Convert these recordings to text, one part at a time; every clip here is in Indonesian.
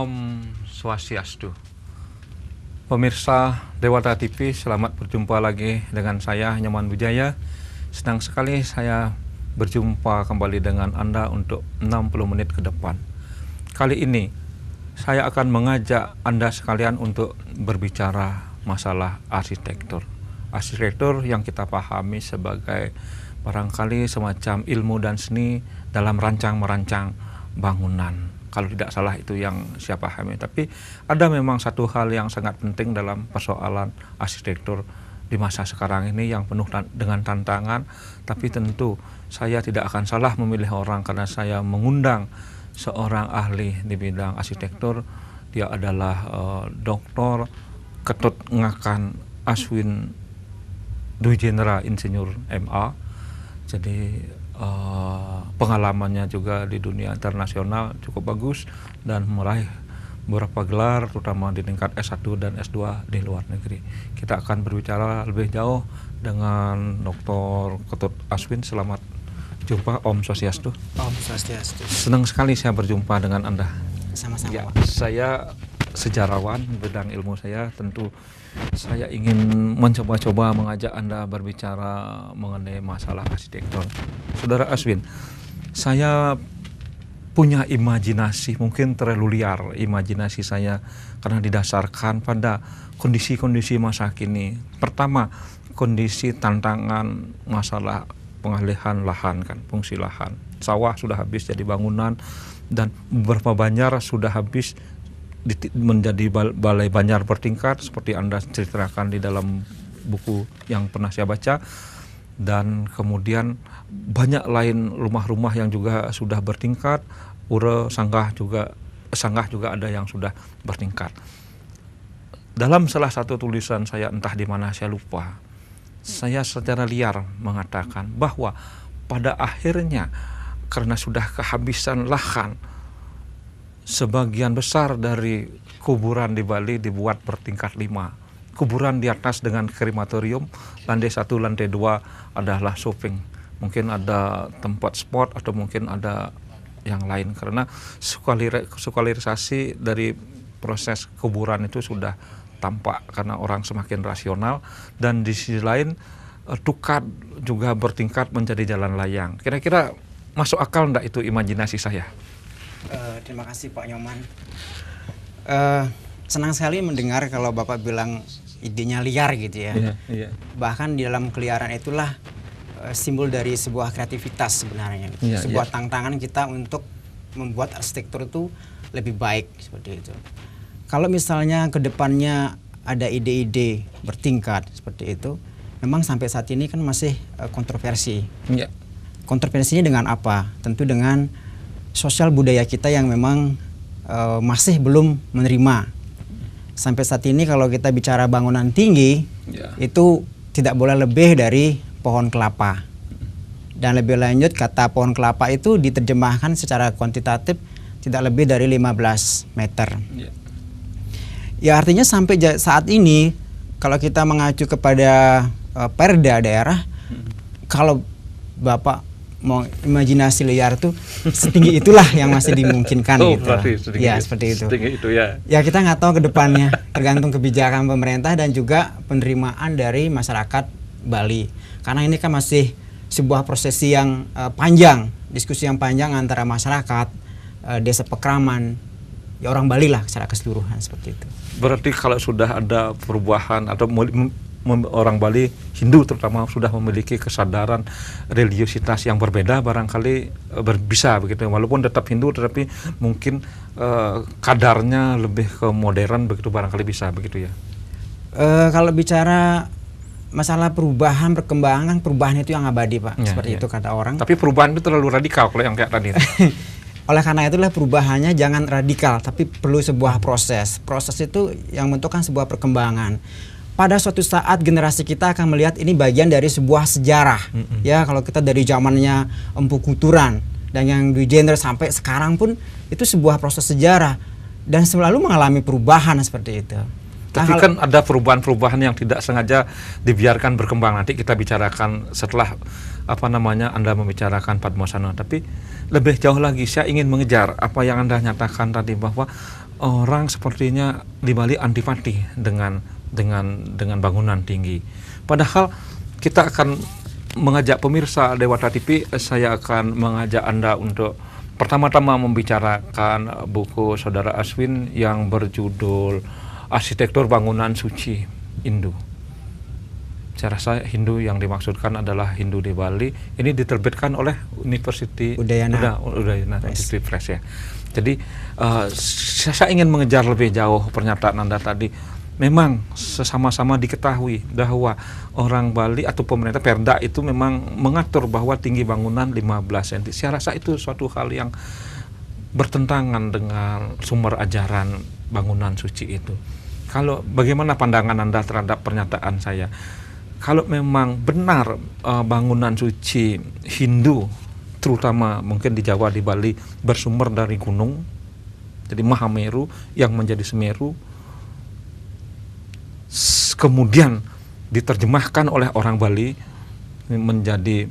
Om Swastiastu. Pemirsa Dewata TV, selamat berjumpa lagi dengan saya, Nyoman Wijaya. Senang sekali saya berjumpa kembali dengan Anda untuk 60 menit ke depan. Kali ini saya akan mengajak Anda sekalian untuk berbicara masalah arsitektur. Arsitektur yang kita pahami sebagai barangkali semacam ilmu dan seni dalam merancang bangunan. Kalau tidak salah itu yang saya pahami. Tapi ada memang satu hal yang sangat penting dalam persoalan arsitektur di masa sekarang ini yang penuh dengan tantangan. Tapi tentu saya tidak akan salah memilih orang karena saya mengundang seorang ahli di bidang arsitektur. Dia adalah Dr. Ketut Ngakan Aswin Dwijendra Insinyur MA. Jadi pengalamannya juga di dunia internasional cukup bagus dan meraih beberapa gelar terutama di tingkat S1 dan S2 di luar negeri. Kita akan berbicara lebih jauh dengan Dr. Ketut Aswin. Selamat jumpa, Om Swastiastu. Om Swastiastu. Senang sekali saya berjumpa dengan Anda. Sama-sama. Ya, saya sejarawan, bidang ilmu saya tentu saya ingin mencoba-coba mengajak Anda berbicara mengenai masalah arsitektur. Saudara Aswin, saya punya imajinasi mungkin terlalu liar imajinasi saya karena didasarkan pada kondisi-kondisi masa kini. Pertama, kondisi tantangan masalah pengalihan lahan kan, fungsi lahan. Sawah sudah habis jadi bangunan dan beberapa banjar sudah habis menjadi balai banjar bertingkat seperti Anda ceritakan di dalam buku yang pernah saya baca, dan kemudian banyak lain rumah-rumah yang juga sudah bertingkat, sanggah juga ada yang sudah bertingkat. Dalam salah satu tulisan saya, entah di mana saya lupa, saya secara liar mengatakan bahwa pada akhirnya karena sudah kehabisan lahan, sebagian besar dari kuburan di Bali dibuat bertingkat 5. Kuburan di atas dengan krematorium, lantai 1, lantai 2 adalah shopping. Mungkin ada tempat sport atau mungkin ada yang lain. Karena sekularisasi dari proses kuburan itu sudah tampak karena orang semakin rasional. Dan di sisi lain, tukat juga bertingkat menjadi jalan layang. Kira-kira masuk akal enggak itu imajinasi saya? Terima kasih Pak Nyoman. Senang sekali mendengar kalau Bapak bilang idenya liar gitu ya. Iya. Bahkan di dalam keliaran itulah simbol dari sebuah kreativitas sebenarnya. Sebuah tantangan kita untuk membuat arsitektur itu lebih baik seperti itu. Kalau misalnya ke depannya ada ide-ide bertingkat seperti itu, memang sampai saat ini kan masih kontroversi. Iya. Kontroversinya dengan apa? Tentu dengan sosial budaya kita yang memang masih belum menerima. Sampai saat ini kalau kita bicara bangunan tinggi, itu tidak boleh lebih dari pohon kelapa. Dan lebih lanjut, kata pohon kelapa itu diterjemahkan secara kuantitatif tidak lebih dari 15 meter. Ya artinya sampai saat ini kalau kita mengacu kepada perda daerah, kalau Bapak mau imajinasi liar tuh setinggi itulah yang masih dimungkinkan gitu. Ya seperti itu. Setinggi itu ya. Ya kita nggak tahu ke depannya, tergantung kebijakan pemerintah dan juga penerimaan dari masyarakat Bali. Karena ini kan masih sebuah prosesi yang panjang, diskusi yang panjang antara masyarakat, desa Pekraman, ya orang Bali lah secara keseluruhan seperti itu. Berarti kalau sudah ada perubahan atau orang Bali Hindu terutama sudah memiliki kesadaran religiositas yang berbeda, barangkali bisa begitu, walaupun tetap Hindu tetapi mungkin kadarnya lebih ke modern begitu, barangkali bisa begitu ya. Kalau bicara masalah perubahan, perkembangan, perubahan itu yang abadi Pak, seperti itu kata orang. Tapi perubahan itu terlalu radikal kalau yang kayak tadi. Oleh karena itulah perubahannya jangan radikal, tapi perlu sebuah proses. Proses itu yang menentukan sebuah perkembangan. Pada suatu saat generasi kita akan melihat ini bagian dari sebuah sejarah. Ya, kalau kita dari zamannya Empu Kuturan dan yang Dwijendra sampai sekarang pun itu sebuah proses sejarah dan selalu mengalami perubahan seperti itu. Tapi kan ada perubahan-perubahan yang tidak sengaja dibiarkan berkembang. Nanti kita bicarakan setelah Anda membicarakan Padmasana. Tapi lebih jauh lagi saya ingin mengejar apa yang Anda nyatakan tadi, bahwa orang sepertinya di Bali antipati dengan bangunan tinggi. Padahal kita akan mengajak pemirsa Dewata TV, saya akan mengajak Anda untuk pertama-tama membicarakan buku Saudara Aswin yang berjudul Arsitektur Bangunan Suci Hindu. Saya rasa Hindu yang dimaksudkan adalah Hindu di Bali. Ini diterbitkan oleh University Udayana Institute Press ya. Jadi saya ingin mengejar lebih jauh pernyataan Anda tadi. Memang sesama-sama diketahui bahwa orang Bali atau pemerintah Perda itu memang mengatur bahwa tinggi bangunan 15 cm. Saya rasa itu suatu hal yang bertentangan dengan sumber ajaran bangunan suci itu. Kalau bagaimana pandangan Anda terhadap pernyataan saya? Kalau memang benar bangunan suci Hindu, terutama mungkin di Jawa, di Bali, bersumber dari gunung, jadi Mahameru yang menjadi Semeru, kemudian diterjemahkan oleh orang Bali menjadi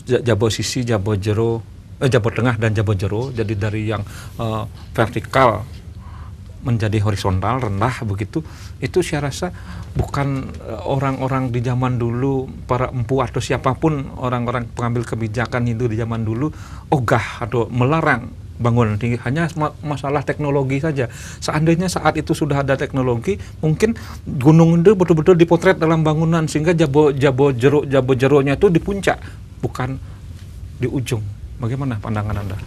Jabo Sisi, Jabo Jero, Jabo Tengah dan Jabo Jero, jadi dari yang vertikal menjadi horizontal, rendah begitu. Itu saya rasa bukan orang-orang di zaman dulu, para empu atau siapapun orang-orang pengambil kebijakan Hindu di zaman dulu ogah atau melarang bangunan tinggi, hanya masalah teknologi saja. Seandainya saat itu sudah ada teknologi, mungkin gunung itu betul-betul dipotret dalam bangunan sehingga Jabo Jeronya itu di puncak, bukan di ujung. Bagaimana pandangan Anda?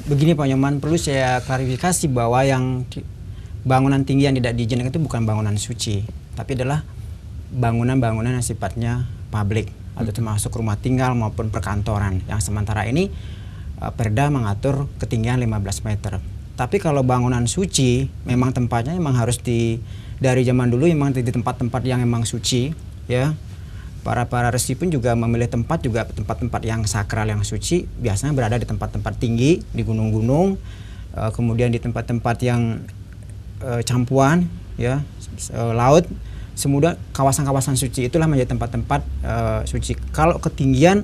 Begini Pak Nyoman, perlu saya klarifikasi bahwa yang bangunan tinggi yang tidak diizinkan itu bukan bangunan suci, tapi adalah bangunan-bangunan yang sifatnya publik atau termasuk rumah tinggal maupun perkantoran. Yang sementara ini Perda mengatur ketinggian 15 meter. Tapi kalau bangunan suci, memang tempatnya memang harus dari zaman dulu memang di tempat-tempat yang memang suci, ya. Para resi pun juga memilih tempat-tempat yang sakral, yang suci, biasanya berada di tempat-tempat tinggi, di gunung-gunung, kemudian di tempat-tempat yang campuan, ya, laut. Semudah kawasan-kawasan suci itulah menjadi tempat-tempat suci. Kalau ketinggian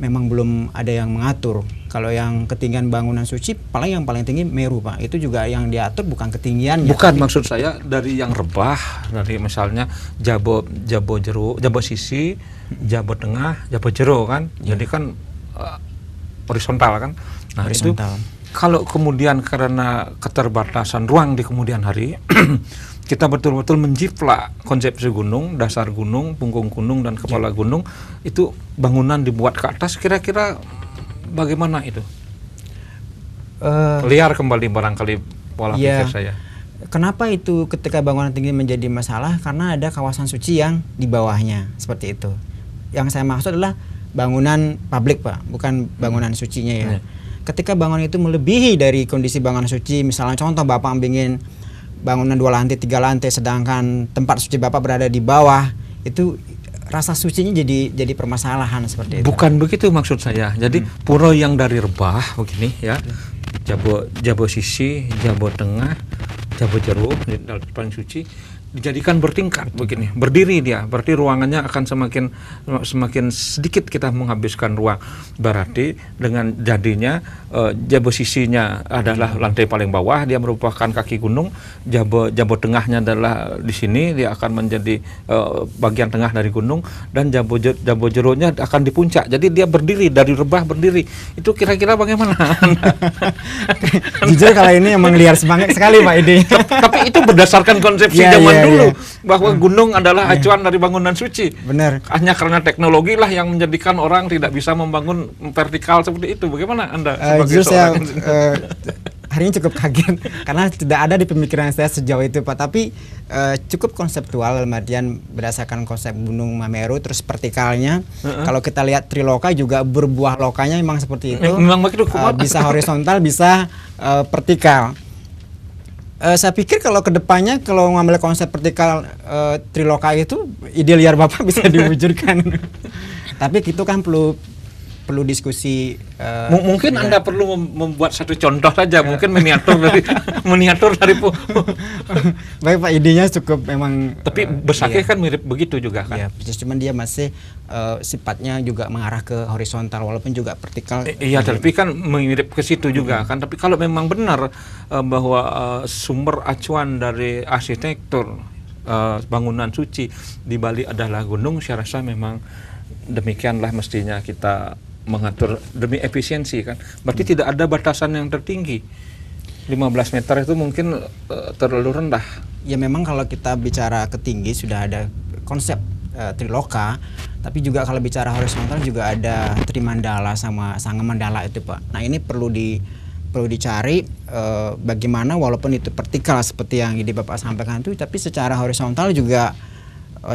memang belum ada yang mengatur. Kalau yang ketinggian bangunan suci, yang paling tinggi Meru, Pak. Itu juga yang diatur bukan ketinggiannya. Bukan, maksud saya dari yang rebah, dari misalnya Jabo Jero, Jabo Sisi, Jabo Tengah, Jabo Jero kan. Ya. Jadi kan horizontal kan. Nah, horizontal. Itu kalau kemudian karena keterbatasan ruang di kemudian hari kita betul-betul menjiplak konsepsi gunung, dasar gunung, punggung gunung dan kepala gunung, itu bangunan dibuat ke atas, kira-kira bagaimana itu? Liar kembali barangkali pola pikir saya. Kenapa itu ketika bangunan tinggi menjadi masalah? Karena ada kawasan suci yang di bawahnya, seperti itu. Yang saya maksud adalah bangunan publik, Pak, bukan bangunan sucinya ya. Ketika bangunan itu melebihi dari kondisi bangunan suci, misalnya contoh Bapak ingin bangunan 2 lantai, 3 lantai, sedangkan tempat suci Bapak berada di bawah, itu rasa sucinya jadi permasalahan seperti itu. Bukan begitu maksud saya. Jadi pura yang dari rebah begini ya, Jabo Sisi, Jabo Tengah, Jabo Jero paling suci, dijadikan bertingkat begini, berdiri dia, berarti ruangannya akan semakin sedikit kita menghabiskan ruang. Berarti dengan jadinya Jabo Sisinya adalah lantai paling bawah, dia merupakan kaki gunung. Jabo Tengahnya adalah di sini, dia akan menjadi bagian tengah dari gunung, dan Jabo Jeronya akan di puncak. Jadi dia berdiri dari rebah berdiri. Itu kira-kira bagaimana? Jujur kalau ini emang liar semangat sekali Pak ide. Tapi itu berdasarkan konsepsi zaman dulu bahwa gunung adalah acuan dari bangunan suci. Benar. Hanya karena teknologi lah yang menjadikan orang tidak bisa membangun vertikal seperti itu. Bagaimana Anda sebagai seorang hari ini cukup kaget karena tidak ada di pemikiran saya sejauh itu Pak. Tapi cukup konseptual, dalam artian berdasarkan konsep gunung Mameru terus vertikalnya. Kalau kita lihat triloka juga berbuah lokanya memang seperti itu. Memang begitu. Bisa horizontal, bisa vertikal. Saya pikir kalau kedepannya kalau mengambil konsep vertikal triloka itu ide liar Bapak bisa diwujudkan. Tapi itu kan perlu perlu diskusi. Mungkin Anda perlu membuat satu contoh saja, mungkin miniatur dari Baik Pak, idenya cukup memang. Tapi besarnya kan mirip begitu juga kan? Iya, cuman dia masih sifatnya juga mengarah ke horizontal walaupun juga vertikal. Iya, tapi kan mirip ke situ juga kan. Tapi kalau memang benar bahwa sumber acuan dari arsitektur bangunan suci di Bali adalah gunung, saya rasa memang demikianlah mestinya kita mengatur demi efisiensi kan. Berarti tidak ada batasan yang tertinggi. 15 meter itu mungkin terlalu rendah. Ya memang kalau kita bicara ketinggi sudah ada konsep Triloka, tapi juga kalau bicara horizontal juga ada Trimandala sama Sangamandala itu Pak. Nah ini perlu dicari bagaimana walaupun itu vertikal seperti yang ini Bapak sampaikan itu, tapi secara horizontal juga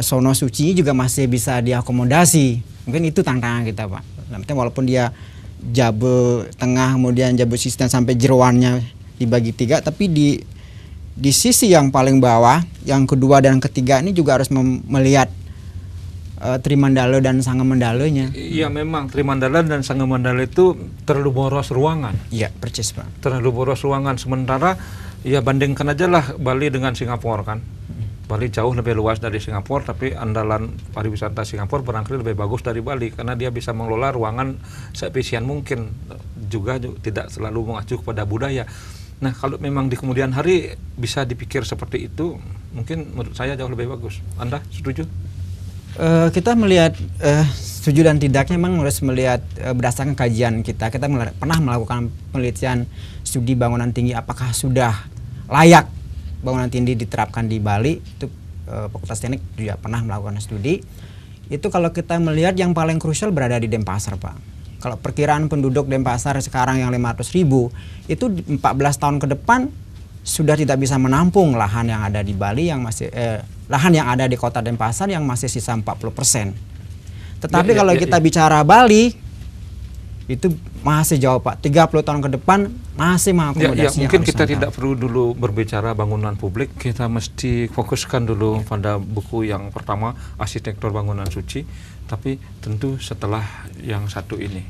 sono suci juga masih bisa diakomodasi. Mungkin itu tantangan kita Pak. Nanti walaupun dia jabe tengah kemudian jabe sistem sampai jeroannya dibagi 3, tapi di sisi yang paling bawah, yang kedua dan ketiga ini juga harus melihat Trimandala dan Sangamandalanya. Iya memang Trimandala dan Sangamandala itu terlalu boros ruangan. Iya persis Pak. Terlalu boros ruangan, sementara ya bandingkan aja lah Bali dengan Singapura kan. Bali jauh lebih luas dari Singapura, tapi andalan pariwisata Singapura barangkali lebih bagus dari Bali karena dia bisa mengelola ruangan seefisien mungkin, juga tidak selalu mengacu kepada budaya. Nah kalau memang di kemudian hari bisa dipikir seperti itu, mungkin menurut saya jauh lebih bagus. Anda setuju? Kita melihat setuju dan tidaknya memang harus melihat berdasarkan kajian kita. Kita pernah melakukan penelitian studi bangunan tinggi apakah sudah layak bangunan tinggi diterapkan di Bali. Itu Fakultas Teknik juga pernah melakukan studi. Itu kalau kita melihat yang paling krusial berada di Denpasar Pak. Kalau perkiraan penduduk Denpasar sekarang yang 500.000, itu 14 tahun ke depan sudah tidak bisa menampung lahan yang ada di Bali yang masih lahan yang ada di kota Denpasar yang masih sisa 40%. Tetapi kalau kita bicara Bali itu masih jauh Pak. 30 tahun ke depan masih mengakomodasinya. Mungkin kita tidak perlu dulu berbicara bangunan publik, kita mesti fokuskan dulu pada buku yang pertama, Arsitektur Bangunan Suci, tapi tentu setelah yang satu ini.